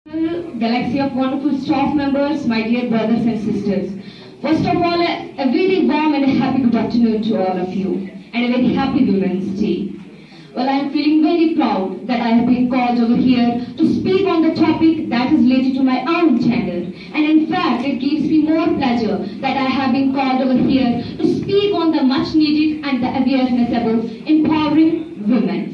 Galaxy of wonderful staff members, my dear brothers and sisters. First of all, a very warm and a happy good afternoon to all of you, and a very happy Women's Day. Well, I am feeling very proud that I have been called over here to speak on the topic that is related to my own gender. And in fact, it gives me more pleasure that I have been called over here to speak on the much needed and the awareness about empowering women.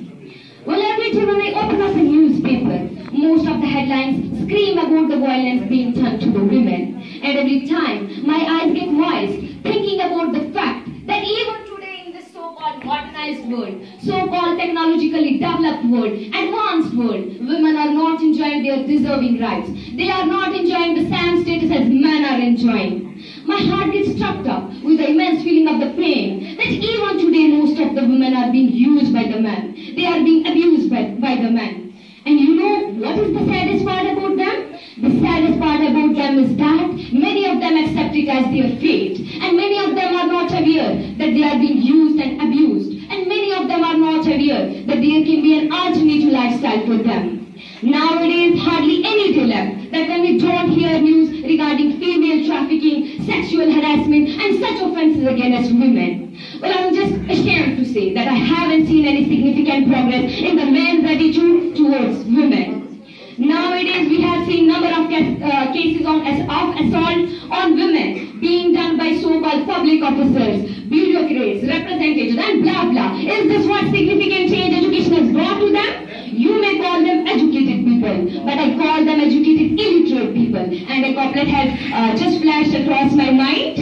Well, every time when I open up a newspaper, most of the headlines scream about the violence being done to the women. And every time, my eyes get moist thinking about the fact that even today in this so-called modernized world, so-called technologically developed world, advanced world, women are not enjoying their deserving rights. They are not enjoying the same status as men are enjoying. My heart gets struck up with the immense feeling of the pain that even today most of the women are being used by the men. They are being abused by the men. And you know what is the saddest part about them? The saddest part about them is that many of them accept it as their fate. And many of them are not aware that they are being used and abused. And many of them are not aware that there can be an alternative lifestyle for them. Nowadays, hardly any day left that when we don't hear news regarding female trafficking, sexual harassment, and such offences against women. Well, I'm just ashamed to say that I haven't seen any significant progress in the men's attitude towards women. Nowadays, we have seen number of cases of assault on women being done by so-called public officers, bureaucrats, representatives, and blah blah. Is this what significant change education has brought to them? You may call them educated people, but I call them educated illiterate people. And a couplet has just flashed across my mind.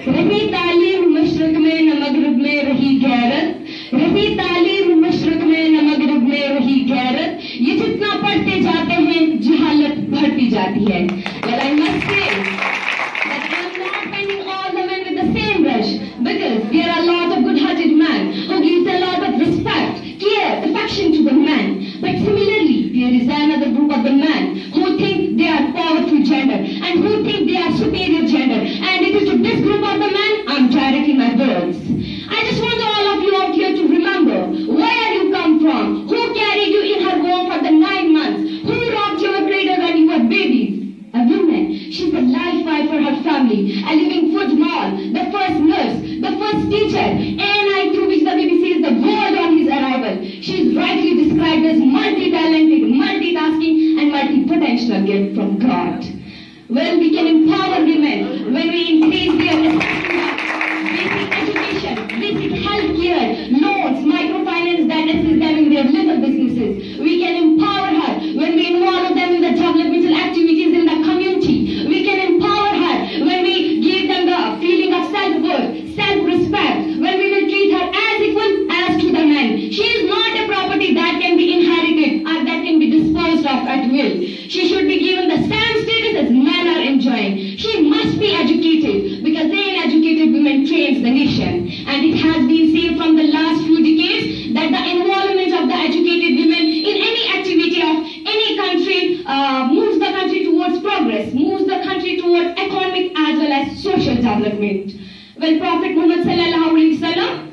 रही तालीम मशरक में न मगरब में रही गैरत, रही तालीम मशरक में न मगरब में रही गैरत, ये जितना पढ़ते जाते हैं जहालत बढ़ती जाती है. Well, I must say that I am not painting all the men with the same brush, because there are a lot of good-hearted men who gives a lot of respect, care, affection to the men. But similarly, there is another group of the men who think they are powerful gender and who think they are superior gender. And it is to this group of the men I'm directing my words. I just want all of you out here to remember where you come from, who carried you in her womb for the 9 months, who rocked your cradle when you were babies. A woman, she's a lifeline for her family, a living food mall, the first nurse, the first teacher, and I through which the baby sees the world on his arrival. She is rightly described as multi-talented, multitasking, and multi-potential gift from God. Well, we can empower women when we increase their basic education, basic health care, loans, microfinance that assist them in their little businesses. We can empower her when we involve them in the developmental activities in the community. We can empower her when we give them the feeling of self-worth, self-respect, when we will treat her as equal as to the men. She is not a property that can be inherited or that can be disposed of at will. She should be given the same status as men are enjoying. She must be educated, because then educated women trains the nation. And it has been seen from the last few decades that the involvement of the educated women in any activity of any country moves the country towards progress, moves the country towards economic as well as social development. When Prophet Muhammad sallallahu alaihi wasallam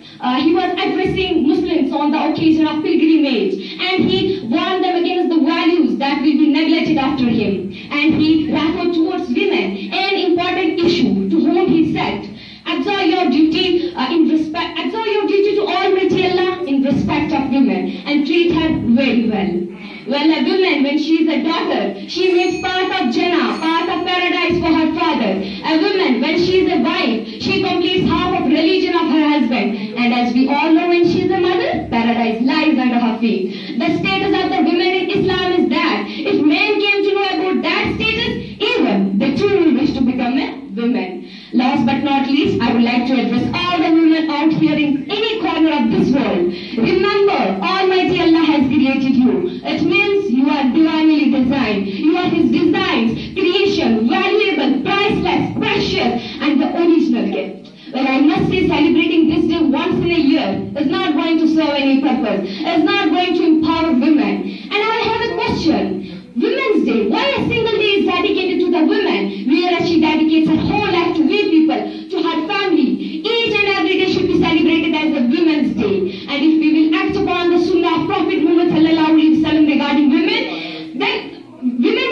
he was addressing Muslims on the occasion of pilgrimage, and he warned them against the values that will be neglected after him. And he referred towards women, an important issue, to whom he said, observe your duty to Almighty Allah in respect of women, and treat her very well. Well, a woman, when she is a daughter, she makes part of Jannah, part of paradise for her father. A woman, when she is a wife, she completes half of religion of her husband. And as we all know, when she is a mother, paradise lies under her feet. The status of the women in Islam is that if men came to know about that status, even they too will wish to become a woman. Last but not least, I would like to address all the women out here in any corner of this world. Remember, Almighty Allah has created you. It means you are divinely designed. You are His designs, creation, valuable, priceless, precious, and the original gift. Well, I must say, celebrating this day once in a year is not going to serve any purpose. It's not going to empower women. And I have a question. Women's Day, why a single day is dedicated to the women, whereas she dedicates her whole life to we people, to her family? Each and every day should be celebrated as a Women's Day. And if we will act upon the Sunnah of Prophet Muhammad sallallahu alaihi wasallam regarding women, then women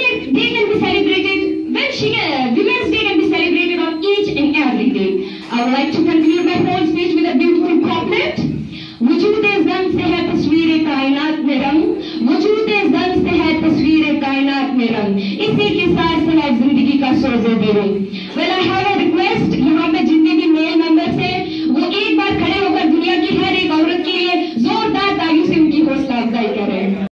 I would like to conclude my whole speech with a beautiful couplet. वजूदे Zann से है तस्वीरे कायनात में रंग, वजूदे ज़न से है तस्वीरे कायनात में रंग, इसी के साथ से है जिंदगी का सोज़े दिल